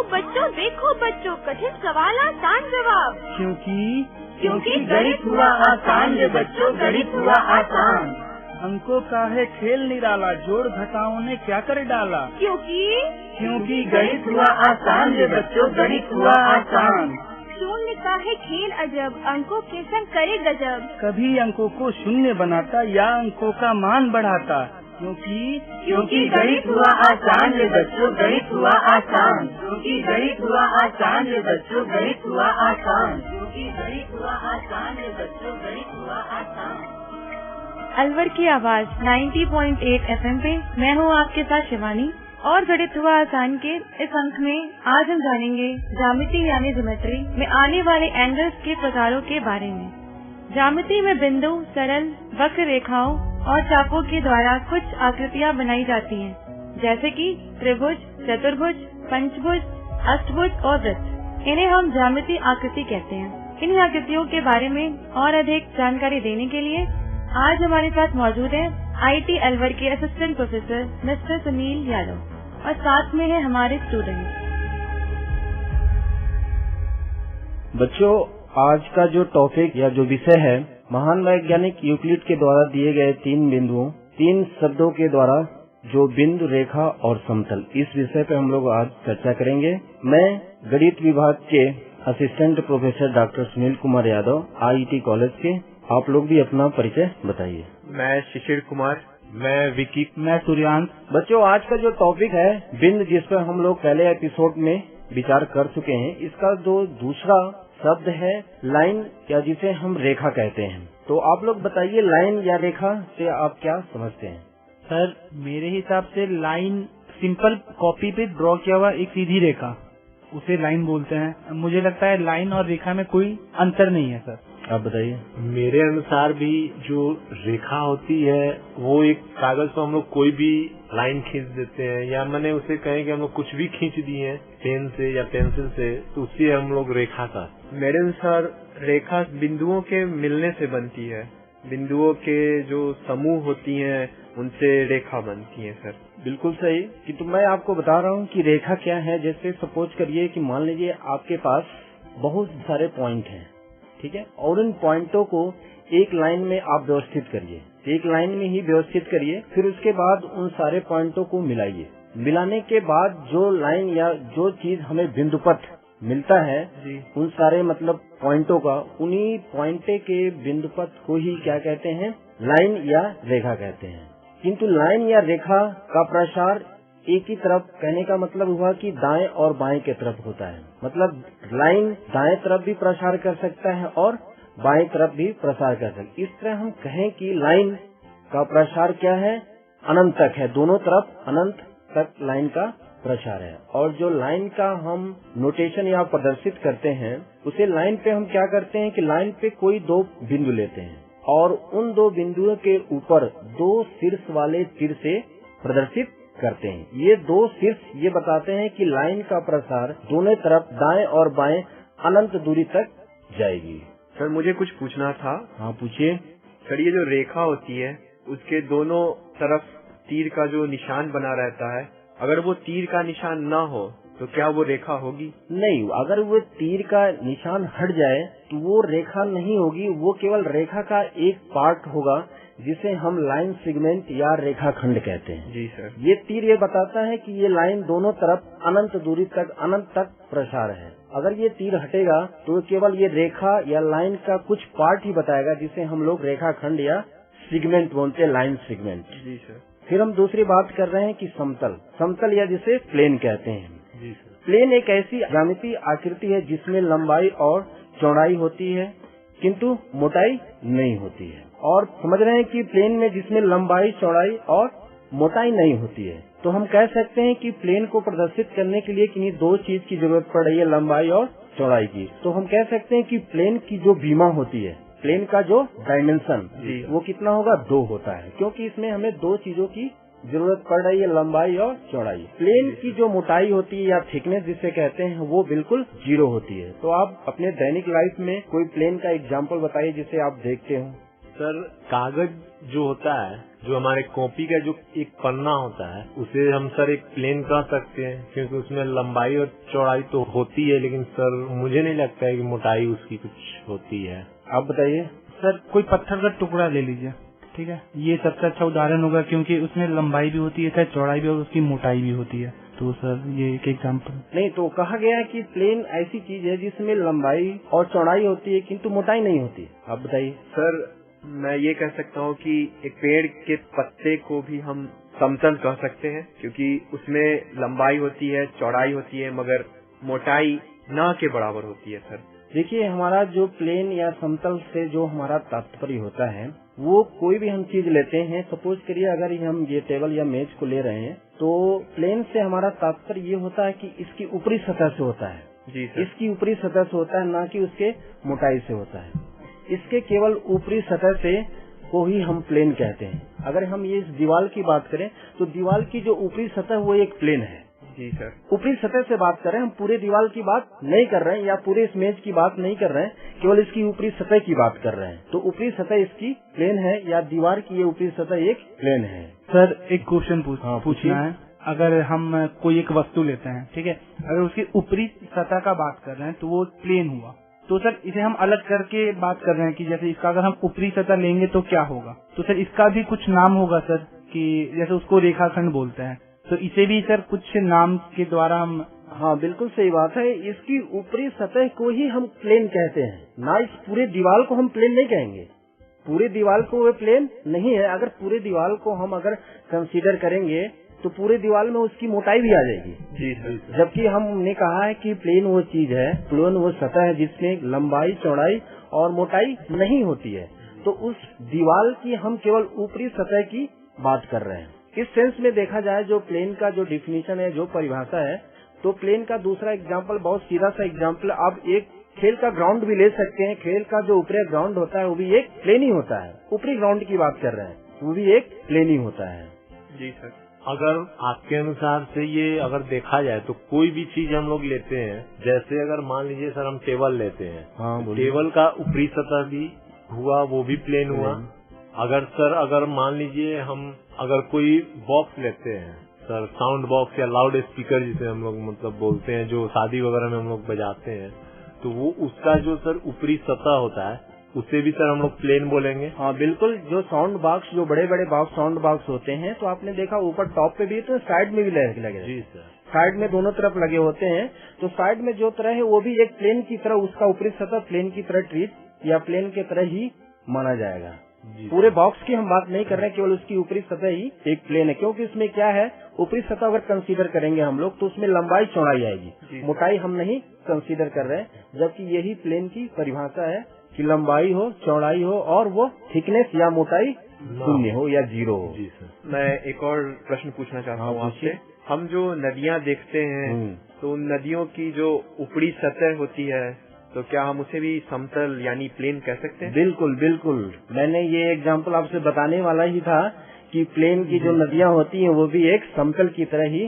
देखो बच्चों, कठिन सवाल आसान जवाब। क्योंकि गणित हुआ आसान रे बच्चों, गणित हुआ आसान। अंकों का है खेल निराला, जोड़ घटाओं ने क्या कर डाला। क्योंकि गणित हुआ आसान रे बच्चों, गणित हुआ आसान। शून्य का है खेल अजब, अंकों के संग करे गजब। कभी अंकों को शून्य बनाता या अंकों का मान बढ़ाता। क्योंकि गणित हुआ आसान रे बच्चों, गणित हुआ आसान। क्योंकि गणित हुआ आसान रे बच्चों, गणित हुआ आसान। क्योंकि गणित हुआ आसान रे बच्चों, गणित हुआ आसान। अलवर की आवाज 90.8 FM पे मैं हूँ आपके साथ शिवानी, और गणित हुआ आसान के इस अंक में आज हम जानेंगे ज्यामिति यानी ज्योमेट्री में आने वाले एंगल्स के प्रकारों के बारे में। ज्यामिति में बिंदु, सरल, वक्र रेखाओं और चापों के द्वारा कुछ आकृतियाँ बनाई जाती हैं, जैसे कि त्रिभुज, चतुर्भुज, पंचभुज, अष्टभुज और वृत्त। इन्हें हम ज्यामिति आकृति कहते हैं। इन आकृतियों के बारे में और अधिक जानकारी देने के लिए आज हमारे साथ मौजूद है IIT अलवर के assistant professor mister Sunil Yadav, और साथ में है हमारे स्टूडेंट। बच्चों, आज का जो टॉपिक या जो विषय है, महान वैज्ञानिक यूक्लिड के द्वारा दिए गए 3 बिंदुओं, 3 शब्दों के द्वारा जो बिंदु, रेखा और समतल, इस विषय पे हम लोग आज चर्चा करेंगे। मैं गणित विभाग के assistant professor doctor Sunil Kumar Yadav, IIT college के। आप लोग भी अपना परिचय बताइए। मैं शिशिर कुमार। मैं विकी। मैं सूर्यांश। बच्चों, आज का जो टॉपिक है बिंदु, जिस पर हम लोग पहले एपिसोड में विचार कर चुके हैं, इसका जो दूसरा शब्द है लाइन, या जिसे हम रेखा कहते हैं। तो आप लोग बताइए, लाइन या रेखा से आप क्या समझते हैं? सर, मेरे हिसाब से लाइन सिंपल कॉपी पे ड्रॉ किया हुआ एक सीधी रेखा, उसे लाइन बोलते हैं। मुझे लगता है लाइन और रेखा में कोई अंतर नहीं है। सर, आप बताइए। मेरे अनुसार भी जो रेखा होती है वो एक कागज पर हम लोग कोई भी लाइन खींच देते हैं, या मैंने उसे कहें कि हम लोग कुछ भी खींच दिए हैं पेन से या पेंसिल से, तो उसी हम लोग रेखा का। मेरे अनुसार रेखा बिंदुओं के मिलने से बनती है। बिंदुओं के जो समूह होती हैं उनसे रेखा बनती है। सर, बिल्कुल सही। कि तो मैं आपको बता रहा हूँ कि रेखा क्या है। जैसे सपोज करिए कि मान लीजिए आपके पास बहुत सारे पॉइंट हैं, ठीक है, और उन पॉइंटों को एक लाइन में आप व्यवस्थित करिए, एक लाइन में ही व्यवस्थित करिए। फिर उसके बाद उन सारे पॉइंटों को मिलाइए। मिलाने के बाद जो लाइन या जो चीज हमें बिंदुपथ मिलता है, उन सारे मतलब पॉइंटों का, उन्हीं पॉइंटे के बिंदुपथ को ही क्या कहते हैं? लाइन या रेखा कहते हैं। किंतु लाइन या रेखा का प्रसार एक ही तरफ, कहने का मतलब हुआ कि दाएं और बाएं के तरफ होता है। मतलब लाइन दाएं तरफ भी प्रसार कर सकता है और बाएं तरफ भी प्रसार कर सकता है। इस तरह हम कहें कि लाइन का प्रसार क्या है? अनंत तक है, दोनों तरफ अनंत तक लाइन का प्रसार है। और जो लाइन का हम नोटेशन या प्रदर्शित करते हैं, उसे लाइन पे हम क्या करते हैं कि लाइन पे कोई 2 बिंदु लेते हैं और उन 2 बिंदुओं के ऊपर 2 शीर्ष वाले तीर से प्रदर्शित करते हैं। ये 2 शीर्ष ये बताते हैं कि लाइन का प्रसार दोनों तरफ दाएं और बाएं अनंत दूरी तक जाएगी। सर, मुझे कुछ पूछना था। हाँ, पूछिए। सर, ये जो रेखा होती है उसके दोनों तरफ तीर का जो निशान बना रहता है, अगर वो तीर का निशान ना हो तो क्या वो रेखा होगी? नहीं, अगर वो तीर का निशान हट जाए तो वो रेखा नहीं होगी। वो केवल रेखा का एक पार्ट होगा, जिसे हम लाइन सेगमेंट या रेखा खंड कहते हैं। जी सर। ये तीर ये बताता है कि ये लाइन दोनों तरफ अनंत दूरी तक, अनंत तक प्रसार है। अगर ये तीर हटेगा तो केवल ये रेखा या लाइन का कुछ पार्ट ही बताएगा, जिसे हम लोग रेखा खंड या सेगमेंट बोलते हैं, लाइन सेगमेंट। जी सर। फिर हम दूसरी बात कर रहे हैं कि समतल, समतल या जिसे प्लेन कहते हैं। जी सर। प्लेन एक ऐसी ज्यामितीय आकृति है जिसमें लंबाई और चौड़ाई होती है, किंतु मोटाई नहीं होती है। और समझ रहे हैं कि प्लेन में जिसमें लंबाई, चौड़ाई और मोटाई नहीं होती है, तो हम कह सकते हैं कि प्लेन को प्रदर्शित करने के लिए किन्हीं 2 चीज की जरूरत पड़ रही है, लंबाई और चौड़ाई की। तो हम कह सकते हैं कि प्लेन की जो बीमा होती है, प्लेन का जो डायमेंशन, वो कितना होगा? 2 होता है, क्योंकि इसमें हमें 2 चीजों की जरूरत पड़ रही है, लंबाई और चौड़ाई। प्लेन की जो मोटाई होती है या थिकनेस जिसे कहते हैं, वो बिल्कुल 0 होती है। तो आप अपने दैनिक लाइफ में कोई प्लेन का एग्जाम्पल बताइए जिसे आप देखते हो। सर, कागज जो होता है जो हमारे कॉपी का जो एक पन्ना होता है उसे हम सर एक प्लेन कह सकते हैं, क्योंकि उसमें लंबाई और चौड़ाई तो होती है, लेकिन सर मुझे नहीं लगता है कि मोटाई उसकी कुछ होती है। आप बताइए सर कोई पत्थर का टुकड़ा ले लीजिए, ठीक है, ये सबसे अच्छा उदाहरण होगा क्योंकि उसमें लंबाई भी होती है, चौड़ाई भी और उसकी मोटाई भी होती है। तो सर ये एक एग्जाम्पल। नहीं, तो कहा गया है कि प्लेन ऐसी चीज है जिसमें लंबाई और चौड़ाई होती है किंतु मोटाई नहीं होती। आप बताइए। सर मैं ये कह सकता हूँ कि एक पेड़ के पत्ते को भी हम समतल कह सकते हैं, क्योंकि उसमें लंबाई होती है, चौड़ाई होती है, मगर मोटाई न के बराबर होती है। सर देखिए, हमारा जो प्लेन या समतल से जो हमारा तात्पर्य होता है वो कोई भी हम चीज लेते हैं, सपोज करिए अगर हम ये टेबल या मेज को ले रहे हैं तो प्लेन से हमारा तात्पर्य ये होता है कि इसकी ऊपरी सतह से होता है। जी सर। इसकी ऊपरी सतह से होता है, ना कि उसके मोटाई से होता है। इसके केवल ऊपरी सतह से को ही हम प्लेन कहते हैं। अगर हम ये इस दीवार की बात करें तो दीवार की जो ऊपरी सतह वो एक प्लेन है। जी सर। ऊपरी सतह से बात कर रहे हैं, हम पूरे दीवार की बात नहीं कर रहे हैं या पूरे इस मेज की बात नहीं कर रहे हैं, केवल इसकी ऊपरी सतह की बात कर रहे हैं। तो ऊपरी सतह इसकी प्लेन है या दीवार की ये ऊपरी सतह एक प्लेन है। सर एक क्वेश्चन पूछिए। पूछना है। अगर हम कोई एक वस्तु लेते हैं, ठीक है, अगर उसकी ऊपरी सतह का बात कर रहे हैं तो वो प्लेन हुआ, तो सर इसे हम अलग करके बात कर रहे हैं कि जैसे इसका अगर हम ऊपरी सतह लेंगे तो क्या होगा, तो सर इसका भी कुछ नाम होगा सर, कि जैसे उसको रेखाखंड बोलते हैं, तो इसे भी सर कुछ नाम के द्वारा हम। हाँ, बिल्कुल सही बात है। इसकी ऊपरी सतह को ही हम प्लेन कहते हैं, ना इस पूरे दीवार को हम प्लेन नहीं कहेंगे। पूरे दीवार को वो प्लेन नहीं है। अगर पूरे दीवार को हम अगर कंसीडर करेंगे तो पूरे दीवार में उसकी मोटाई भी आ जाएगी। जी सर। जबकि हमने कहा है कि प्लेन वो चीज है, प्लेन वो सतह है जिसमें लंबाई, चौड़ाई और मोटाई नहीं होती है। तो उस दीवार की हम केवल ऊपरी सतह की बात कर रहे हैं। इस सेंस में देखा जाए जो प्लेन का जो डिफिनीशन है, जो परिभाषा है, तो प्लेन का दूसरा एग्जाम्पल बहुत सीधा सा एग्जाम्पल, आप एक खेल का ग्राउंड भी ले सकते हैं। खेल का जो ऊपरी ग्राउंड होता है वो भी एक प्लेन ही होता है। ऊपरी ग्राउंड की बात कर रहे हैं, वो भी एक प्लेन ही होता है। जी सर। अगर आपके अनुसार से ये अगर देखा जाए तो कोई भी चीज हम लोग लेते हैं, जैसे अगर मान लीजिए सर हम टेबल लेते हैं, हाँ, टेबल का ऊपरी सतह भी हुआ, वो भी प्लेन हुआ। अगर सर अगर मान लीजिए हम अगर कोई बॉक्स लेते हैं सर, साउंड बॉक्स या लाउड स्पीकर जिसे हम लोग मतलब बोलते हैं, जो शादी वगैरह में हम लोग बजाते हैं, तो वो उसका जो सर ऊपरी सतह होता है उसे भी सर हम लोग प्लेन बोलेंगे। हाँ बिल्कुल। जो साउंड बॉक्स, जो बड़े बड़े साउंड बॉक्स होते हैं, तो आपने देखा ऊपर टॉप पे भी तो साइड में भी लगे। जी सर। साइड में दोनों तरफ लगे होते हैं। तो साइड में जो तरह है वो भी एक प्लेन की तरह, उसका ऊपरी सतह प्लेन की तरह ट्रीट या प्लेन की तरह ही माना जाएगा। पूरे बॉक्स की हम बात नहीं कर रहे हैं, केवल उसकी ऊपरी सतह ही एक प्लेन है। क्योंकि इसमें क्या है, ऊपरी सतह अगर कंसीडर करेंगे हम लोग तो उसमें लंबाई चौड़ाई आएगी, मोटाई हम नहीं कंसीडर कर रहे हैं। जबकि यही प्लेन की परिभाषा है कि लंबाई हो, चौड़ाई हो और वो थिकनेस या मोटाई शून्य हो या जीरो हो। जी सर। मैं एक और प्रश्न पूछना चाहता हूँ हाँ, आपसे। हम जो नदियाँ देखते हैं तो उन नदियों की जो ऊपरी सतह होती है, तो क्या हम उसे भी समतल यानी प्लेन कह सकते हैं? बिल्कुल बिल्कुल। मैंने ये एग्जाम्पल आपसे बताने वाला ही था कि प्लेन की जो नदियाँ होती हैं वो भी एक समतल की तरह ही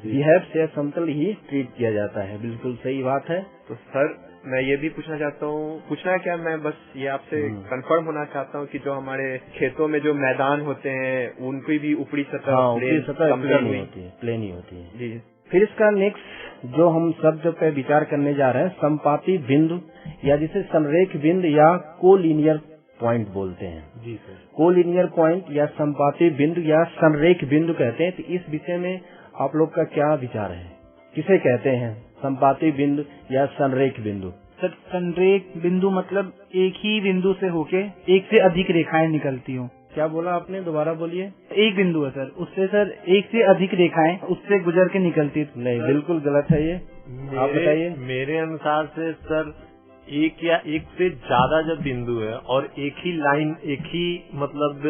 बिहेव से समतल ही ट्रीट किया जाता है। बिल्कुल सही बात है। तो सर मैं ये भी पूछना चाहता हूँ, पूछना क्या, मैं बस ये आपसे कंफर्म होना चाहता हूँ कि जो हमारे खेतों में जो मैदान होते हैं उनकी भी ऊपरी सतह प्लेन ही होती है। जी। फिर इसका नेक्स्ट जो हम शब्द पे विचार करने जा रहे हैं, संपाती बिंदु या जिसे संरेख बिंदु या कोलिनियर पॉइंट बोलते हैं। जी सर। कोलिनियर पॉइंट या संपाती बिंदु या संरेख बिंदु कहते हैं। तो इस विषय में आप लोग का क्या विचार है, किसे कहते हैं संपाती बिंदु या संरेख बिंदु? सर संरेख बिंदु मतलब एक ही बिंदु से होके एक से अधिक रेखाएं निकलती हो। क्या बोला आपने, दोबारा बोलिए। एक बिंदु है सर, उससे सर एक से अधिक रेखाएं उससे गुजर के निकलती। नहीं, बिल्कुल गलत है ये। आप बताइए। मेरे अनुसार से सर एक या एक से ज्यादा जब बिंदु है और एक ही लाइन, एक ही मतलब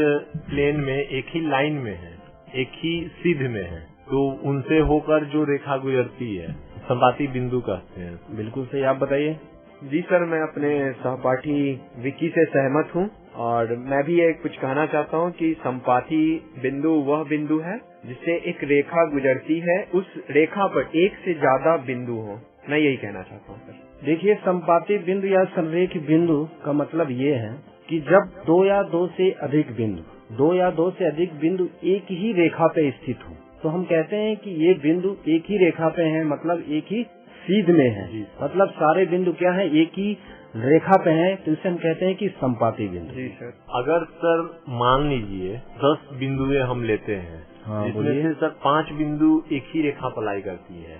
प्लेन में, एक ही लाइन में है, एक ही सीध में है, तो उनसे होकर जो रेखा गुजरती है संपाती बिंदु कहते हैं। बिल्कुल सही। आप बताइए। जी सर, मैं अपने सहपाठी विकी से सहमत हूँ और मैं भी ये कुछ कहना चाहता हूँ कि संपाती बिंदु वह बिंदु है जिससे एक रेखा गुजरती है, उस रेखा पर एक से ज्यादा बिंदु हो। मैं यही कहना चाहता हूँ सर। देखिए, संपाती बिंदु या संरेख बिंदु का मतलब ये है कि जब दो या दो से अधिक बिंदु दो या दो से अधिक बिंदु एक ही रेखा पे स्थित हो तो हम कहते हैं कि ये बिंदु एक ही रेखा पे हैं, मतलब एक ही सीध में है, मतलब सारे बिंदु क्या है, एक ही रेखा पे हैं, तो इसे हम कहते हैं कि संपाती बिंदु। जी सर। अगर सर मान लीजिए 10 बिंदुएं हम लेते हैं, जिसमें से सर 5 बिंदु एक ही रेखा पर लाई करती है,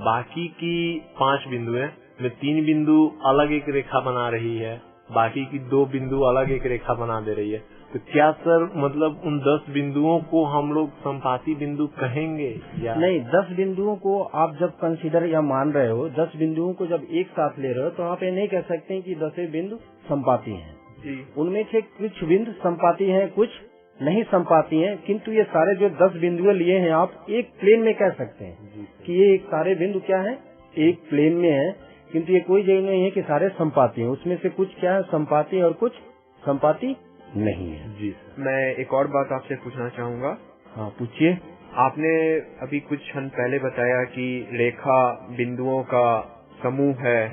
बाकी की 5 बिंदुएं में 3 बिंदु अलग एक रेखा बना रही है, बाकी की 2 बिंदु अलग एक रेखा बना दे रही है, तो क्या सर मतलब उन 10 बिंदुओं को हम लोग संपाती बिंदु कहेंगे या नहीं? 10 बिंदुओं को आप जब कंसीडर या मान रहे हो, 10 बिंदुओं को जब एक साथ ले रहे हो, तो आप ये नहीं कह सकते कि 10 बिंदु संपाती हैं। जी। उनमें से कुछ बिंदु संपाती हैं, कुछ नहीं संपाती हैं, किंतु ये सारे जो 10 बिंदुएं लिए हैं आप एक प्लेन में कह सकते हैं कि ये सारे बिंदु क्या है, एक प्लेन में है, किंतु ये कोई जरूरी नहीं है कि सारे संपाती हैं। उसमें से कुछ क्या है संपाती और कुछ संपाती नहीं है। जी सर। मैं एक और बात आपसे पूछना चाहूँगा। हाँ पूछिए। आपने अभी कुछ क्षण पहले बताया कि रेखा बिंदुओं का समूह है,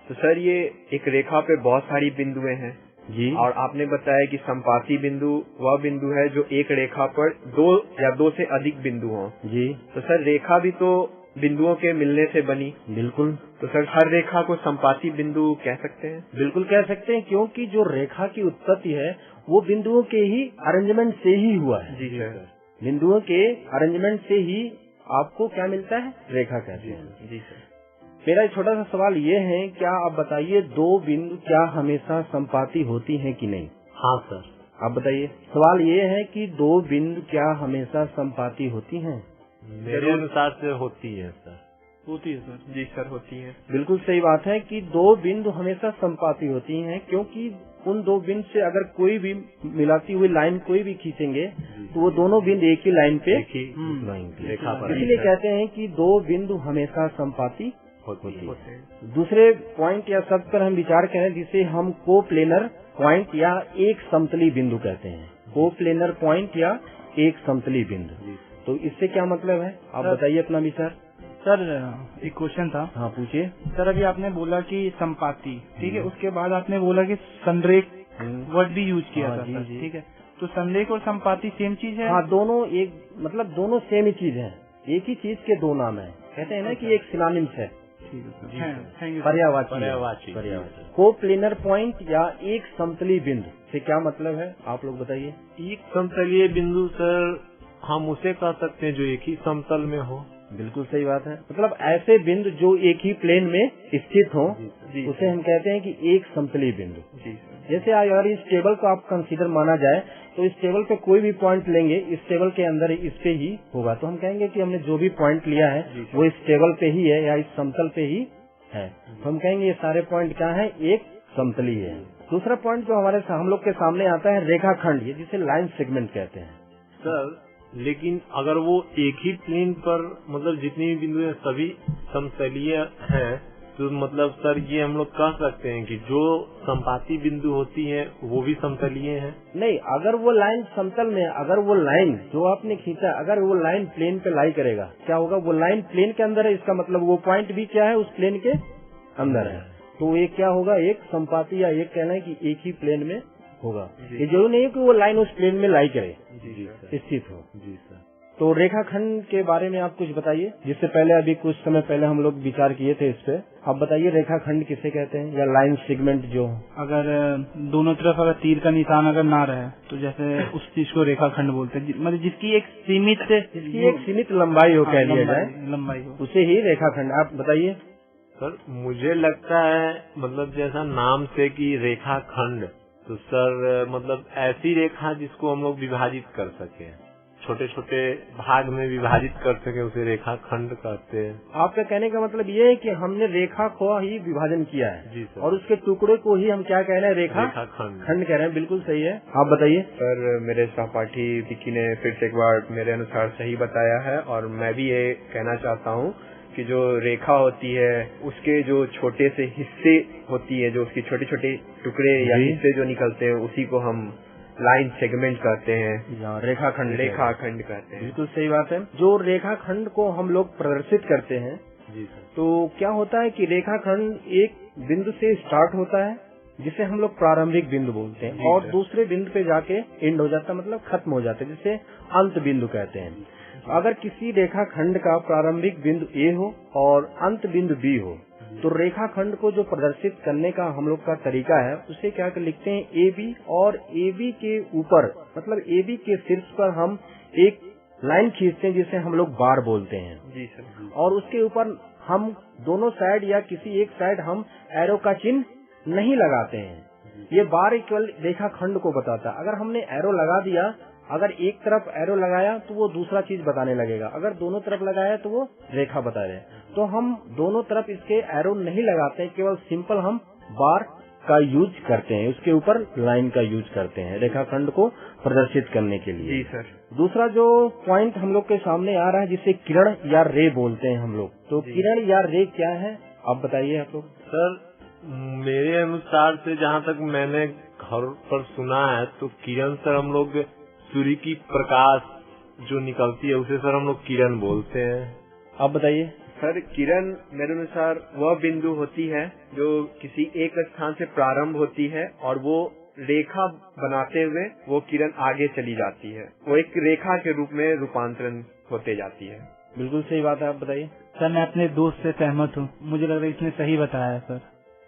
तो सर ये एक रेखा पे बहुत सारी बिंदुएं हैं जी, और आपने बताया कि संपाती बिंदु वह बिंदु है जो एक रेखा पर 2 या 2 से अधिक बिंदु हों। जी। तो सर रेखा भी तो बिंदुओं के मिलने से बनी। बिल्कुल। तो सर हर रेखा को संपाती बिंदु कह सकते हैं? बिल्कुल कह सकते हैं, क्योंकि जो रेखा की उत्पत्ति है वो बिंदुओं के ही अरेंजमेंट से ही हुआ है। जी सर। बिंदुओं के अरेंजमेंट से ही आपको क्या मिलता है, रेखा कहते हैं। जी सर। मेरा एक छोटा सा सवाल ये है, क्या आप बताइए 2 बिंदु क्या हमेशा संपाती होती हैं कि नहीं? हाँ सर। आप बताइए। सवाल ये है कि 2 बिंदु क्या हमेशा संपाती होती हैं? मेरे अनुसार से होती है सर। होती है सर। जी सर, होती है। बिल्कुल सही बात है कि 2 बिंदु हमेशा संपाती होती हैं, क्योंकि उन 2 बिंदु से अगर कोई भी मिलाती हुई लाइन कोई भी खींचेंगे तो वो दोनों बिंदु एक ही लाइन पे रेखा पर इसलिए कहते हैं कि 2 बिंदु हमेशा संपाती होती है। दूसरे पॉइंट या शब्द पर हम विचार करें जिसे हम कोप्लेनर पॉइंट या एक समतली बिंदु कहते हैं। कोप्लेनर पॉइंट या एक समतली बिंदु, तो इससे क्या मतलब है, आप बताइए अपना विचार। सर एक क्वेश्चन था। हाँ पूछिए। सर अभी आपने बोला कि संपाती, ठीक है, उसके बाद आपने बोला कि संरेख वर्ड भी यूज किया था सर, ठीक है, तो संरेख और संपाती सेम चीज है? हाँ, दोनों एक मतलब दोनों सेम ही चीज है, एक ही चीज के 2 नाम है। कहते हैं ना कि एक सिनोनिम्स है, थैंक यू। पर्यायवाची। कोप्लेनर पॉइंट या एक समतली बिंदु से क्या मतलब है, आप लोग बताइए। एक समतलीय बिंदु सर हम उसे कह सकते हैं जो एक ही समतल में हो। बिल्कुल सही बात है, मतलब ऐसे बिंदु जो एक ही प्लेन में स्थित हो उसे हम कहते हैं कि एक समतली बिंदु। जैसे अगर इस टेबल को आप कंसीडर माना जाए तो इस टेबल पे कोई भी पॉइंट लेंगे, इस टेबल के अंदर इस पे ही होगा, तो हम कहेंगे कि हमने जो भी पॉइंट लिया है वो इस टेबल पे ही है या इस समतल पे ही है, तो हम कहेंगे ये सारे पॉइंट क्या है, एक समतली है। दूसरा पॉइंट जो हम लोग के सामने आता है रेखाखंड, ये जिसे लाइन सेगमेंट कहते हैं सर। लेकिन अगर वो एक ही प्लेन पर मतलब जितनी भी बिंदु है सभी समतलीय हैं, तो मतलब सर ये हम लोग कह सकते हैं कि जो संपाती बिंदु होती है वो भी समतलीय है? नहीं, अगर वो लाइन समतल में, अगर वो लाइन जो आपने खींचा, अगर वो लाइन प्लेन पे लाई करेगा, क्या होगा, वो लाइन प्लेन के अंदर है, इसका मतलब वो पॉइंट भी क्या है, उस प्लेन के अंदर है, तो ये क्या होगा, एक संपाती या एक कहना है कि एक ही प्लेन में होगा। ये जरूर नहीं है कि वो लाइन उस प्लेन में लाई करे, स्थित हो। जी सर। तो रेखाखंड के बारे में आप कुछ बताइए, जिससे पहले अभी कुछ समय पहले हम लोग विचार किए थे इस पे। आप बताइए रेखाखंड किसे कहते हैं, या लाइन सेगमेंट जो अगर दोनों तरफ अगर तीर का निशान अगर ना रहे तो जैसे उस चीज को रेखाखंड बोलते हैं, मतलब जिसकी एक सीमित लंबाई हो, कह लिया जाए लंबाई हो, उसे ही रेखाखंड। आप बताइए सर। मुझे लगता है मतलब जैसा नाम से कि रेखाखंड, तो सर मतलब ऐसी रेखा जिसको हम लोग विभाजित कर सके, छोटे छोटे भाग में विभाजित कर सके, उसे रेखाखंड कहते हैं। आपका कहने का मतलब ये है कि हमने रेखा को ही विभाजन किया है। जी सर। और उसके टुकड़े को ही हम क्या कह रहे हैं, रेखाखंड कह रहे हैं। बिल्कुल सही है, आप बताइए। सर मेरे सहपाठी विक्की ने फिर से एक बार मेरे अनुसार सही बताया है, और मैं भी ये कहना चाहता हूँ कि जो रेखा होती है उसके जो छोटे से हिस्से होती है, जो उसके छोटे छोटे टुकड़े या हिस्से जो निकलते हैं, उसी को हम लाइन सेगमेंट कहते हैं, रेखाखंड कहते हैं। बिल्कुल सही बात है। जो रेखाखंड को हम लोग प्रदर्शित करते हैं, जी सर, तो क्या होता है कि रेखाखंड एक बिंदु से स्टार्ट होता है, जिसे हम लोग प्रारंभिक बिंदु बोलते हैं, और दूसरे बिंदु पे जाके एंड हो जाता है, मतलब खत्म हो जाता है, जिसे अंत बिंदु कहते हैं। अगर किसी रेखाखंड का प्रारंभिक बिंदु ए हो और अंत बिंदु बी हो, तो रेखाखंड को जो प्रदर्शित करने का हम लोग का तरीका है, उसे क्या लिखते हैं, ए बी, और ए बी के ऊपर मतलब ए बी के शीर्ष पर हम एक लाइन खींचते हैं जिसे हम लोग बार बोलते हैं। जी सर। और उसके ऊपर हम दोनों साइड या किसी एक साइड हम एरो का चिन्ह नहीं लगाते हैं। ये बार केवल रेखाखंड को बताता है। अगर हमने एरो लगा दिया, अगर एक तरफ एरो लगाया तो वो दूसरा चीज बताने लगेगा, अगर दोनों तरफ लगाया तो वो रेखा बता रहे। तो हम दोनों तरफ इसके एरो नहीं लगाते, केवल सिंपल हम बार का यूज करते हैं, उसके ऊपर लाइन का यूज करते हैं रेखाखंड को प्रदर्शित करने के लिए। जी सर। दूसरा जो पॉइंट हम लोग के सामने आ रहा है, जिसे किरण या रे बोलते हैं हम लोग, तो किरण या रे क्या है आप बताइए आप लोग। सर मेरे अनुसार से जहाँ तक मैंने घर पर सुना है, तो किरण सर हम लोग सूर्य की प्रकाश जो निकलती है उसे सर हम लोग किरण बोलते हैं। आप बताइए। सर किरण मेरे अनुसार वह बिंदु होती है जो किसी एक स्थान से प्रारंभ होती है और वो रेखा बनाते हुए वो किरण आगे चली जाती है, वो एक रेखा के रूप में रूपांतरण होते जाती है। बिल्कुल सही बात है, आप बताइए। सर मैं अपने दोस्त से सहमत हूँ, मुझे लग रहा है इसने सही बताया है सर।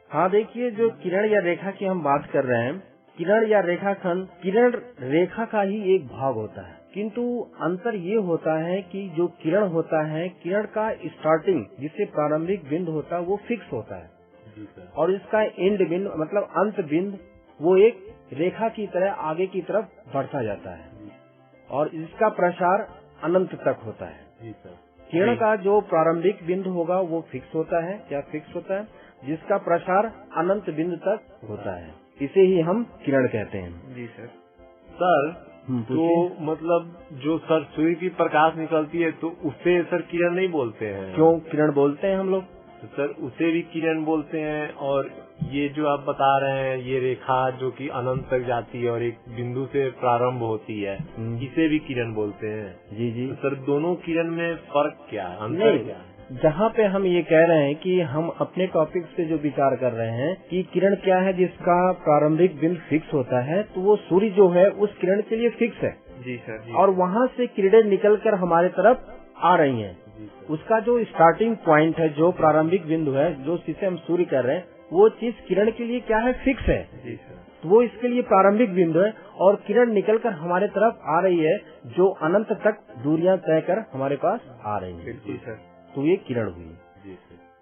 हाँ देखिए, जो किरण या रेखा की हम बात कर रहे हैं, किरण या रेखाखंड, किरण रेखा का ही एक भाग होता है, किंतु अंतर ये होता है कि जो किरण होता है, किरण का स्टार्टिंग जिससे प्रारंभिक बिंदु होता है वो फिक्स होता है, और इसका एंड बिंदु मतलब अंत बिंदु वो एक रेखा की तरह आगे की तरफ बढ़ता जाता है, और इसका प्रसार अनंत तक होता है। किरण का जो प्रारंभिक बिंदु होगा वो फिक्स होता है, क्या फिक्स होता है, जिसका प्रसार अनंत बिंदु तक होता है, इसे ही हम किरण कहते हैं। जी सर। सर तो मतलब जो सर सूर्य की प्रकाश निकलती है तो उसे सर किरण नहीं बोलते हैं? क्यों किरण बोलते हैं हम लोग? तो सर उसे भी किरण बोलते हैं, और ये जो आप बता रहे हैं ये रेखा जो कि अनंत तक जाती है और एक बिंदु से प्रारंभ होती है, इसे भी किरण बोलते हैं। जी जी। तो सर दोनों किरण में फर्क क्या है, अंतर क्या है? जहाँ पे हम ये कह रहे हैं कि हम अपने टॉपिक से जो विचार कर रहे हैं कि किरण क्या है जिसका प्रारंभिक बिंदु फिक्स होता है, तो वो सूर्य जो है उस किरण के लिए फिक्स है। जी सर। और वहाँ से किरणें निकलकर हमारे तरफ आ रही हैं, उसका जो स्टार्टिंग पॉइंट है, जो प्रारंभिक बिंदु है, जो जिसे हम सूर्य कर रहे हैं, वो चीज किरण के लिए क्या है, फिक्स है। जी सर। तो वो इसके लिए प्रारंभिक बिंदु है, और किरण निकलकर हमारे तरफ आ रही है जो अनंत तक दूरियां तय कर हमारे पास आ रही है। बिल्कुल सर। तो ये किरण हुई।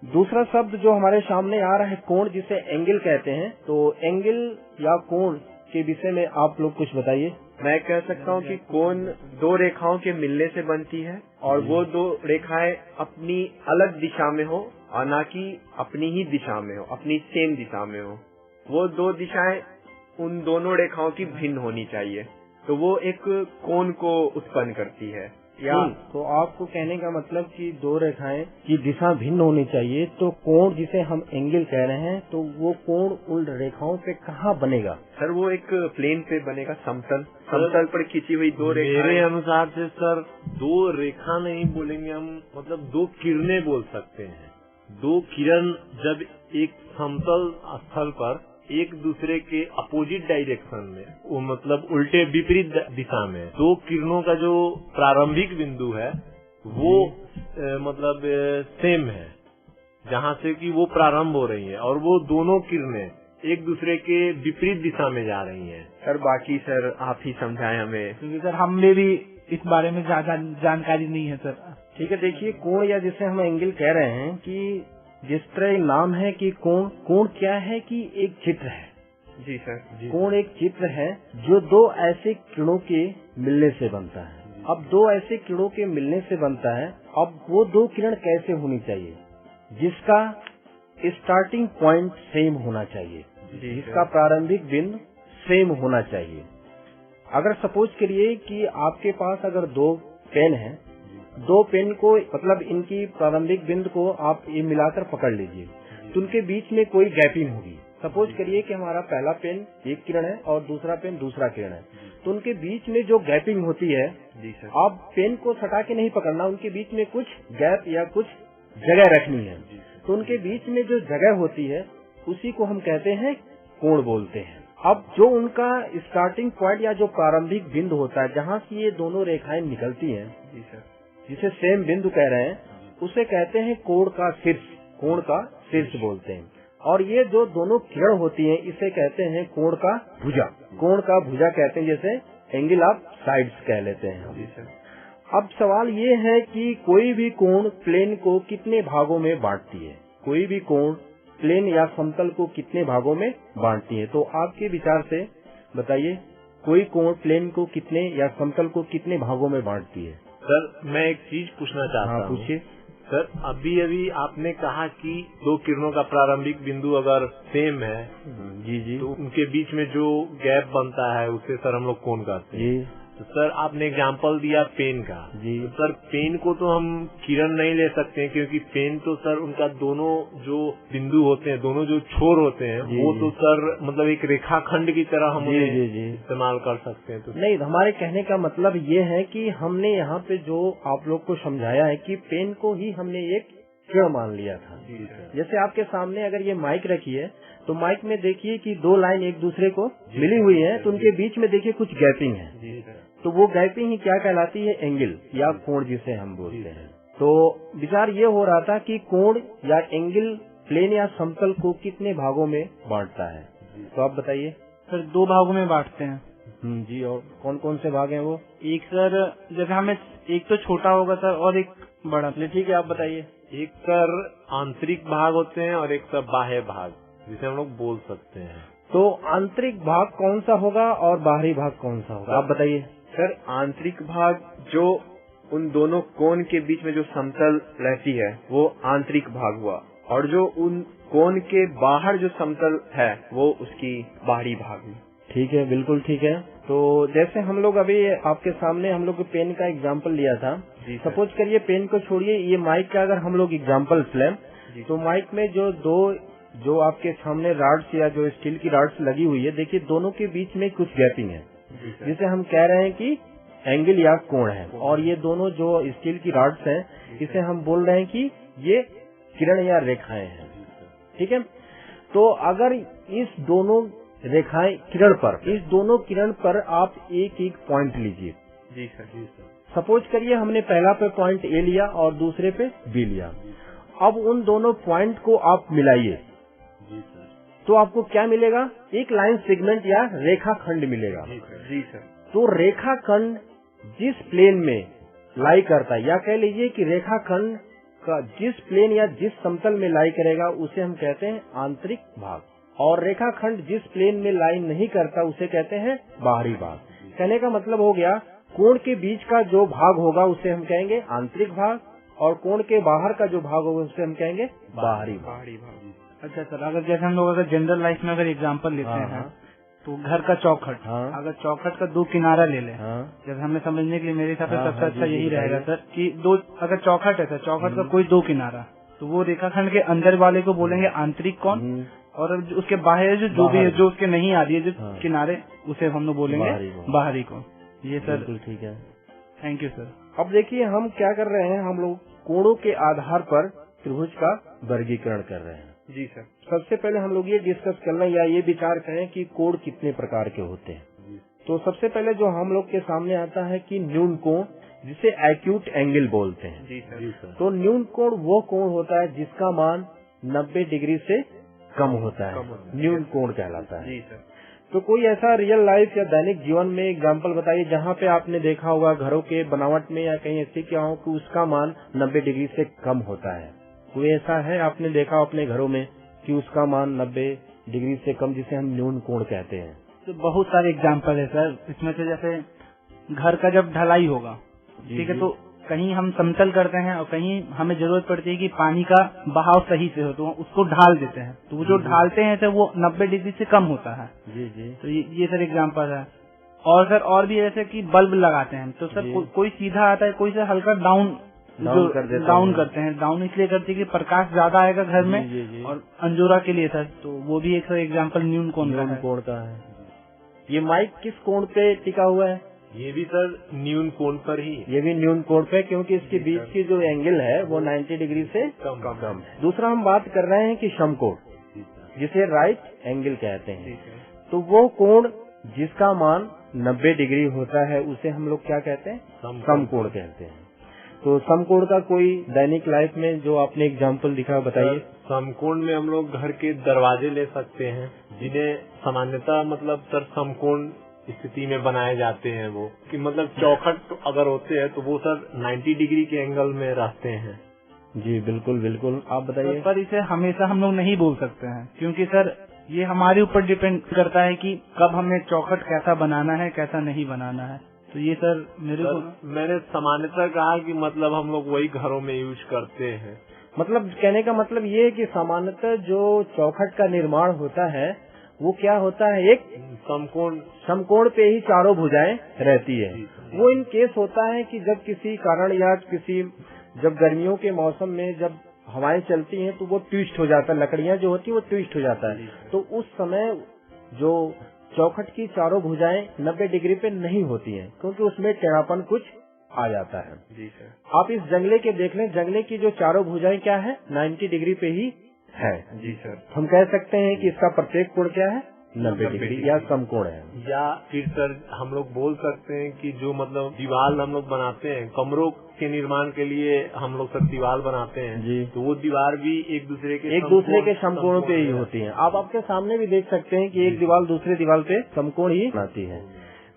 दूसरा शब्द जो हमारे सामने आ रहा है कोण, जिसे एंगल कहते हैं, तो एंगल या कोण के विषय में आप लोग कुछ बताइए। मैं कह सकता हूँ कि कोण दो रेखाओं के मिलने से बनती है, और वो दो रेखाएं अपनी अलग दिशा में हो और ना कि अपनी ही दिशा में हो, अपनी सेम दिशा में हो। वो दो दिशाएं उन दोनों रेखाओं की भिन्न होनी चाहिए, तो वो एक कोण को उत्पन्न करती है। या तो आपको कहने का मतलब कि दो रेखाएं की दिशा भिन्न होनी चाहिए, तो कोण जिसे हम एंगल कह रहे हैं, तो वो कोण उन रेखाओं पे कहाँ बनेगा? सर वो एक प्लेन पे बनेगा, समतल पर खींची हुई दो रेखाएं। मेरे अनुसार से सर दो रेखा नहीं बोलेंगे हम, मतलब दो किरणें बोल सकते हैं। दो किरण जब एक समतल स्थल पर एक दूसरे के अपोजिट डायरेक्शन में, वो मतलब उल्टे विपरीत दिशा में, दो किरणों का जो प्रारंभिक बिंदु है वो मतलब सेम है, जहाँ से कि वो प्रारंभ हो रही है, और वो दोनों किरणें एक दूसरे के विपरीत दिशा में जा रही हैं। सर बाकी सर आप ही समझाएं हमें, क्योंकि सर हमें भी इस बारे में ज्यादा जानकारी नहीं है सर। ठीक है, देखिए कोण या जिसे हम एंगल कह रहे हैं, कि जिस तरह नाम है कि कोण क्या है कि एक चित्र है। जी सर। कोण एक चित्र है जो दो ऐसे किरणों के मिलने से बनता है। अब दो ऐसे किरणों के मिलने से बनता है, अब वो दो किरण कैसे होनी चाहिए, जिसका स्टार्टिंग पॉइंट सेम होना चाहिए, जिसका प्रारंभिक बिंदु सेम होना चाहिए। अगर सपोज करिए कि आपके पास अगर दो पेन है, दो पेन को मतलब इनकी प्रारंभिक बिंदु को आप ये मिलाकर पकड़ लीजिए, तो उनके बीच में कोई गैपिंग होगी। सपोज करिए कि हमारा पहला पेन एक किरण है और दूसरा पेन दूसरा किरण है, तो उनके बीच में जो गैपिंग होती है, जी सर, आप पेन को सटा के नहीं पकड़ना, उनके बीच में कुछ गैप या कुछ जगह रखनी है। तो उनके बीच में जो जगह होती है उसी को हम कहते हैं कोण बोलते हैं। अब जो उनका स्टार्टिंग पॉइंट या जो प्रारंभिक बिंदु होता है जहाँ से ये दोनों रेखाएं निकलती हैं, जी सर, जिसे सेम बिंदु कह रहे हैं, उसे कहते हैं कोण का शीर्ष, कोण का शीर्ष बोलते हैं। और ये जो दोनों किरण होती हैं इसे कहते हैं कोण का भुजा, कोण का भुजा कहते हैं, जैसे एंगल ऑफ साइड्स कह लेते हैं। जी सर। अब सवाल ये है कि कोई भी कोण प्लेन को कितने भागों में बांटती है, कोई भी कोण प्लेन या समतल को कितने भागों में बांटती है। तो आपके विचार से बताइए, कोई कोण प्लेन को कितने या समतल को कितने भागों में बांटती है? सर मैं एक चीज पूछना चाहता हूँ। पूछिए। सर अभी आपने कहा कि दो किरणों का प्रारंभिक बिंदु अगर सेम है जी तो उनके बीच में जो गैप बनता है उसे सर हम लोग कोण कहते हैं। जी। तो सर आपने एग्जाम्पल दिया पेन का। जी। तो सर पेन को तो हम किरण नहीं ले सकते हैं, क्योंकि पेन तो सर उनका दोनों जो बिंदु होते हैं, दोनों जो छोर होते हैं, वो तो सर मतलब एक रेखाखंड की तरह हम उन्हें इस्तेमाल कर सकते हैं। तो नहीं, हमारे कहने का मतलब ये है कि हमने यहाँ पे जो आप लोग को समझाया है कि पेन को ही हमने एक किरण मान लिया था। जैसे आपके सामने अगर ये माइक रखी है तो माइक में देखिए कि दो लाइन एक दूसरे को मिली हुई है, तो उनके बीच में देखिए कुछ गैपिंग है, तो वो गैपिंग ही क्या कहलाती है? एंगल या कोण जिसे हम बोलते हैं। तो विचार ये हो रहा था कि कोण या एंगल प्लेन या समतल को कितने भागों में बांटता है, तो आप बताइए। सर 2 भागों में बांटते हैं। जी, और कौन कौन से भाग हैं वो? एक सर जैसे हमें एक तो छोटा होगा सर और एक बड़ा। ठीक है, आप बताइए। एक सर आंतरिक भाग होते हैं और एक सर बाह्य भाग, जिसे हम लोग बोल सकते हैं। तो आंतरिक भाग कौन सा होगा और बाहरी भाग कौन सा होगा, आप बताइए। सर आंतरिक भाग जो उन दोनों कोण के बीच में जो समतल रहती है वो आंतरिक भाग हुआ, और जो उन कोण के बाहर जो समतल है वो उसकी बाहरी भाग हुई। ठीक है, बिल्कुल ठीक है। तो जैसे हम लोग अभी आपके सामने हम लोग पेन का एग्जाम्पल लिया था। सपोज करिए पेन को छोड़िए, ये माइक का अगर हम लोग एग्जाम्पल लें तो माइक में जो आपके सामने रॉड्स या जो स्टील की रॉड्स लगी हुई है, देखिए दोनों के बीच में कुछ गैपिंग है, जिसे हम कह रहे हैं कि एंगल या कोण है। और ये दोनों जो स्टील की रॉड्स हैं, इसे हम बोल रहे हैं कि ये किरण या रेखाएं हैं। ठीक है, तो अगर इस दोनों रेखाएं इस दोनों किरण पर आप एक एक पॉइंट लीजिए। जी सर, जी सर। सपोज करिए हमने पहला पे पॉइंट ए लिया और दूसरे पे बी लिया। अब उन दोनों पॉइंट को आप मिलाइए तो आपको क्या मिलेगा? एक लाइन सेगमेंट या रेखाखंड मिलेगा। जी सर। तो रेखाखंड जिस प्लेन में लाई करता है, या कह लीजिए कि रेखाखंड का जिस प्लेन या जिस समतल में लाई करेगा उसे हम कहते हैं आंतरिक भाग, और रेखाखंड जिस प्लेन में लाई नहीं करता उसे कहते हैं बाहरी भाग। कहने का मतलब हो गया, कोण के बीच का जो भाग होगा उसे हम कहेंगे आंतरिक भाग, और कोण के बाहर का जो भाग होगा उसे हम कहेंगे बाहरी भाग। अच्छा सर, अगर जैसे हम लोग अगर जनरल लाइफ में अगर एग्जांपल लेते हैं तो घर का चौखट, अगर चौखट का 2 किनारा ले लें, जैसे हमें समझने के लिए मेरे हिसाब से सबसे अच्छा यही रहेगा सर कि अगर चौखट है सर, चौखट का कोई 2 किनारा, तो वो रेखाखंड के अंदर वाले को बोलेंगे आंतरिक कोण, और उसके बाहर जो भी है, जो उसके नहीं आ रही है जो किनारे, उसे हम लोग बोलेंगे बाहरी कोण। ये सर ठीक है, थैंक यू सर। अब देखिए हम क्या कर रहे हैं, हम लोग कोणों के आधार पर त्रिभुज का वर्गीकरण कर रहे हैं। जी सर। सबसे पहले हम लोग ये डिस्कस करना या ये विचार करें कि कोण कितने प्रकार के होते हैं। तो सबसे पहले जो हम लोग के सामने आता है कि न्यून कोण, जिसे एक्यूट एंगल बोलते हैं। जी सर। तो न्यून कोण वो कोण होता है जिसका मान 90 डिग्री से कम होता है, न्यून कोण कहलाता है। जी सर। तो कोई ऐसा रियल लाइफ या दैनिक जीवन में एग्जाम्पल बताइए जहाँ पे आपने देखा होगा घरों के बनावट में या कहीं ऐसे क्या हो कि उसका मान 90 डिग्री से कम होता है। कोई ऐसा है आपने देखा अपने घरों में कि उसका मान 90 डिग्री से कम, जिसे हम न्यून कोण कहते हैं? तो बहुत सारे एग्जाम्पल है सर। इसमें से जैसे घर का जब ढलाई होगा, ठीक है, तो कहीं हम समतल करते हैं और कहीं हमें जरूरत पड़ती है कि पानी का बहाव सही से हो, तो उसको ढाल देते हैं, तो वो जो ढालते हैं सर वो 90 डिग्री से कम होता है। जी। तो ये सर एग्जाम्पल है। और सर और भी ऐसे कि बल्ब लगाते हैं, तो सर कोई सीधा आता है, कोई सर हल्का डाउन करते हैं। डाउन इसलिए करते हैं कि प्रकाश ज्यादा आएगा घर में और अंजोरा के लिए सर, तो वो भी एक एग्जाम्पल न्यून कोण का है। ये माइक किस कोण पे टिका हुआ है? ये भी सर न्यून कोण पर ही। ये भी न्यून कोण पे, क्योंकि इसके बीच की जो एंगल है वो 90 डिग्री से कम है। दूसरा हम बात कर रहे हैं कि समकोण। जिसे राइट एंगल कहते हैं। तो वो कोण जिसका मान 90 डिग्री होता है उसे हम लोग क्या कहते हैं? समकोण कहते हैं। तो समकोण का कोई दैनिक लाइफ में जो आपने एग्जाम्पल दिखा बताइए। समकोण में हम लोग घर के दरवाजे ले सकते हैं, जिन्हें सामान्यतः मतलब सर समकोण स्थिति में बनाए जाते हैं। वो कि मतलब चौखट अगर होते हैं तो वो सर 90 डिग्री के एंगल में रहते हैं। जी बिल्कुल बिल्कुल, आप बताइए। पर इसे हमेशा हम लोग नहीं बोल सकते हैं, क्योंकि सर ये हमारे ऊपर डिपेंड करता है कि कब हमें चौखट कैसा बनाना है, कैसा नहीं बनाना है। तो ये सर मैंने सामान्यतः कहा कि मतलब हम लोग वही घरों में यूज करते हैं। मतलब कहने का मतलब ये है कि सामान्यतः जो चौखट का निर्माण होता है वो क्या होता है? एक समकोण पे ही चारों भुजाएं रहती है। वो इन केस होता है कि जब किसी कारण या जब गर्मियों के मौसम में जब हवाएं चलती हैं तो वो ट्विस्ट हो जाता है, लकड़ियां जो होती है वो ट्विस्ट हो जाता है। तो उस समय जो चौखट की चारों भुजाएं 90 डिग्री पे नहीं होती हैं, क्योंकि उसमें टेढ़ापन कुछ आ जाता है। जी सर। आप इस जंगले के देख लें, जंगले की जो चारों भुजाएं क्या है? 90 डिग्री पे ही है। जी सर। हम कह सकते हैं कि इसका प्रत्येक कोण क्या है? 90 डिग्री या समकोण है। या फिर सर हम लोग बोल सकते हैं कि जो मतलब दीवार हम लोग बनाते हैं कमरों के निर्माण के लिए, हम लोग सर दीवार बनाते हैं जी, तो वो दीवार भी एक दूसरे के समकोण पे ही होती है। आप आपके सामने भी देख सकते हैं कि एक दीवार दूसरे दीवार पे समकोण ही बनाती है।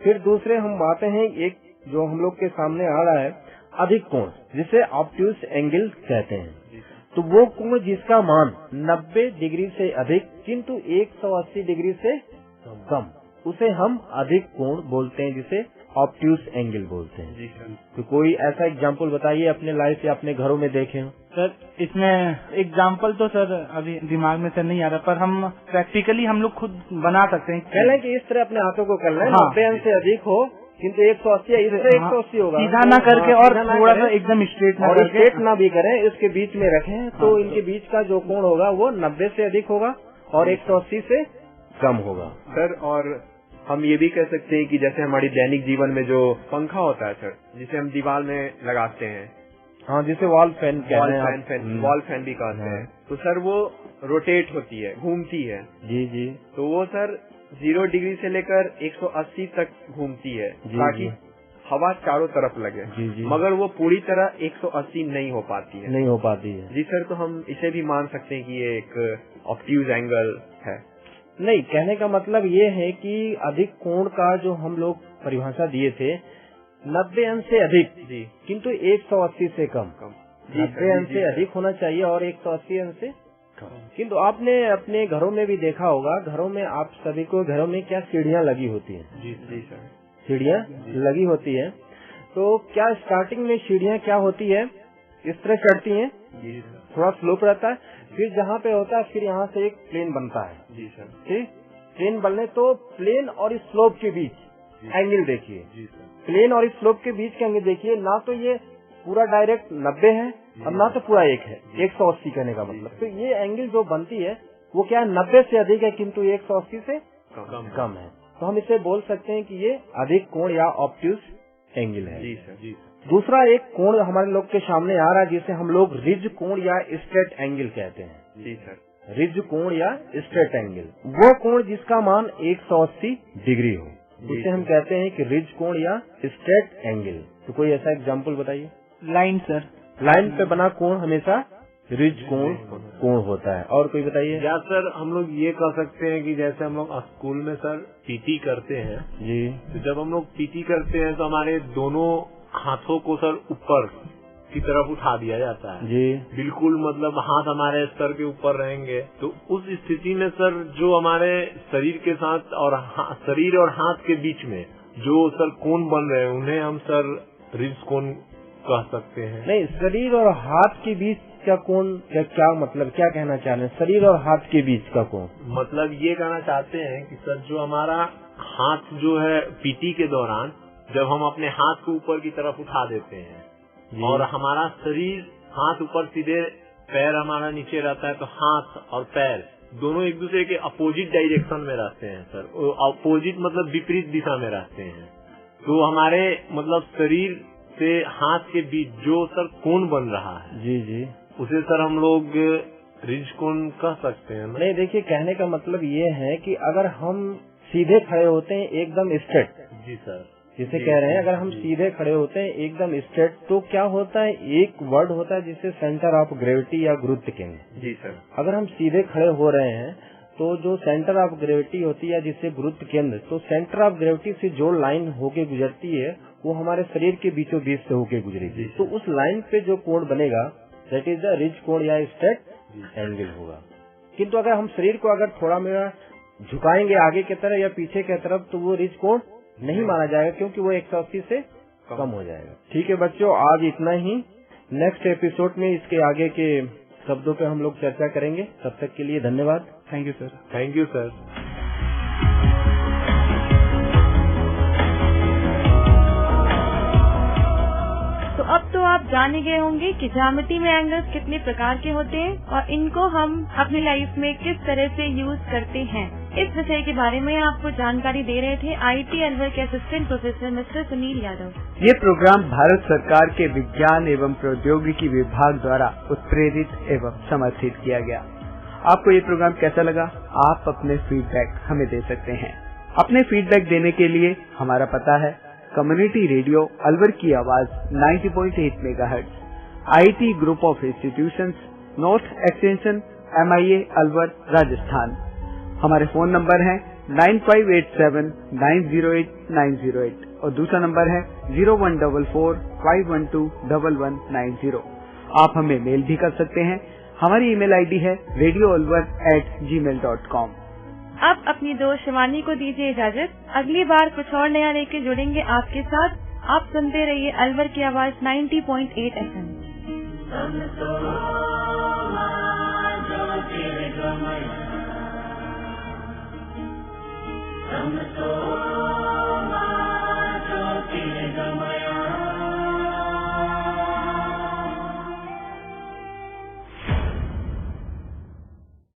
फिर दूसरे हम बातें हैं, एक जो हम लोग के सामने आ रहा है अधिक कोण, जिसे ऑब्ट्यूज एंगल कहते हैं। तो वो कोण जिसका मान 90 डिग्री से अधिक किंतु 180 डिग्री से कम, उसे हम अधिक कोण बोलते हैं, जिसे ऑब्ट्यूज एंगल बोलते हैं। जी सर। तो कोई ऐसा एग्जाम्पल बताइए अपने लाइफ या अपने घरों में देखे हो। सर इसमें एग्जाम्पल तो सर अभी दिमाग में सर नहीं आ रहा, पर हम प्रैक्टिकली हम लोग खुद बना सकते हैं। कह लें कि इस तरह अपने हाथों को कर लें, 90 अंश से अधिक हो किंतु 180 इससे 180 होगा, सीधा ना करके और थोड़ा सा एकदम स्ट्रेट ना और करके, स्ट्रेट ना भी करें, इसके बीच में रखें। तो इनके बीच का जो कोण होगा वो 90 से अधिक होगा और 180 से कम होगा। सर और हम ये भी कह सकते हैं कि जैसे हमारी दैनिक जीवन में जो पंखा होता है सर, जिसे हम दीवार में लगाते हैं, हाँ, जिसे वॉल फैन वॉल फैन भी कहते हैं, तो सर वो रोटेट होती है, घूमती है। जी जी। तो वो सर 0 डिग्री से लेकर 180 तक घूमती है ताकि हवा चारों तरफ लगे। जी जी। मगर वो पूरी तरह 180 नहीं हो पाती है। जी सर। तो हम इसे भी मान सकते हैं कि ये एक ऑब्ट्यूज एंगल है। नहीं, कहने का मतलब ये है कि अधिक कोण का जो हम लोग परिभाषा दिए थे 90 अंश से अधिक जी, किंतु 180 से कम। 90 अंश से अधिक होना चाहिए और 180 अंश से कम। किंतु आपने अपने घरों में भी देखा होगा, घरों में आप सभी को घरों में क्या सीढ़ियाँ लगी होती हैं? जी जी सर। सीढ़ियाँ लगी होती है। तो क्या स्टार्टिंग में सीढ़ियाँ क्या होती है? इस तरह चढ़ती हैं, थोड़ा स्लोप रहता है, फिर जहाँ पे होता है फिर यहाँ से एक प्लेन बनता है। जी सर। ठीक, प्लेन बनने तो प्लेन और इस स्लोप के बीच एंगल देखिए। जी सर। प्लेन और इस स्लोप के बीच के एंगल देखिए, ना तो ये पूरा डायरेक्ट 90 है और ना तो पूरा 1 है, 180 कहने का मतलब। तो ये एंगल जो बनती है वो क्या है? 90 से अधिक है किंतु 180 से कम है। तो हम इसे बोल सकते हैं कि ये अधिक कोण या ऑब्ट्यूज एंगल है। जी सर। जी। दूसरा एक कोण हमारे लोग के सामने आ रहा है, जिसे हम लोग रिज कोण या स्ट्रेट एंगल कहते हैं। जी सर। रिज कोण या स्ट्रेट एंगल, वो कोण जिसका मान 180 डिग्री हो, उसे हम कहते हैं कि रिज कोण या स्ट्रेट एंगल। तो कोई ऐसा एग्जाम्पल बताइए। लाइन सर, लाइन पे बना कोण हमेशा रिज कोण होता है। और कोई बताइए। या सर हम लोग ये कह सकते हैं कि जैसे हम लोग स्कूल में सर पीटी करते हैं जी, तो जब हम लोग पीटी करते हैं तो हमारे दोनों हाथों को सर ऊपर की तरफ उठा दिया जाता है जी, बिल्कुल, मतलब हाथ हमारे सर के ऊपर रहेंगे। तो उस स्थिति में सर जो हमारे शरीर के साथ और शरीर और हाथ के बीच में जो सर कोण बन रहे हैं उन्हें हम सर रिज कोण कह सकते हैं। नहीं, शरीर और हाथ के बीच का कोण क्या मतलब, क्या कहना चाह रहे हैं? शरीर और हाथ के बीच का कोण मतलब ये कहना चाहते हैं कि सर जो हमारा हाथ जो है पीटी के दौरान जब हम अपने हाथ को ऊपर की तरफ उठा देते हैं और हमारा शरीर हाथ ऊपर सीधे, पैर हमारा नीचे रहता है, तो हाथ और पैर दोनों एक दूसरे के अपोजिट डायरेक्शन में रहते हैं सर। अपोजिट मतलब विपरीत दिशा में रहते हैं। तो हमारे मतलब शरीर से हाथ के बीच जो सर कोण बन रहा है जी जी, उसे सर हम लोग रिज कोण कह सकते हैं ना? नहीं, देखिए कहने का मतलब ये है कि अगर हम सीधे खड़े होते हैं एकदम स्ट्रेट, जी सर, जिसे कह रहे हैं अगर हम सीधे खड़े होते हैं एकदम स्ट्रेट, तो क्या होता है, एक वर्ड होता है जिसे सेंटर ऑफ ग्रेविटी या गुरुत्व केंद्र। जी सर। अगर हम सीधे खड़े हो रहे हैं तो जो सेंटर ऑफ ग्रेविटी होती है जिससे गुरुत्व केंद्र, तो सेंटर ऑफ ग्रेविटी से जो लाइन होके गुजरती है वो हमारे शरीर के बीचों बीच से होके गुजरेगी। तो उस लाइन पे जो कोण बनेगा दैट इज द रिज कोण या स्ट्रेट एंगल होगा। किंतु अगर हम शरीर को अगर थोड़ा मेरा झुकाएंगे आगे की तरफ या पीछे की तरफ तो वो रिज कोण नहीं माना जाएगा, क्योंकि वो 180 से कम हो जाएगा। ठीक है बच्चों, आज इतना ही। नेक्स्ट एपिसोड में इसके आगे के शब्दों पे हम लोग चर्चा करेंगे। तब तक के लिए धन्यवाद। Thank you sir. Thank you sir. तो अब तो आप जान ही गए होंगे कि ज्यामिति में एंगल्स कितने प्रकार के होते हैं और इनको हम अपनी लाइफ में किस तरह से यूज करते हैं। इस विषय के बारे में आपको जानकारी दे रहे थे IIT अलवर के assistant professor mister Sunil Yadav. ये प्रोग्राम भारत सरकार के विज्ञान एवं प्रौद्योगिकी विभाग द्वारा उत्प्रेरित एवं समर्थित किया गया। आपको ये प्रोग्राम कैसा लगा? आप अपने फीडबैक हमें दे सकते हैं। अपने फीडबैक देने के लिए हमारा पता है कम्युनिटी रेडियो अलवर की आवाज 90.8 megahertz, IIT group of institutions, north extension, MIA Alwar, Rajasthan. हमारे फोन नंबर हैं 9587908908 और दूसरा नंबर है 0144512190। आप हमें मेल भी कर सकते हैं। हमारी ईमेल आईडी है radioalwar@gmail.com। अब अपनी दोस्त शिवानी को दीजिए इजाजत। अगली बार कुछ और नया लेके जुड़ेंगे आपके साथ। आप सुनते रहिए अलवर की आवाज 90.8 FM।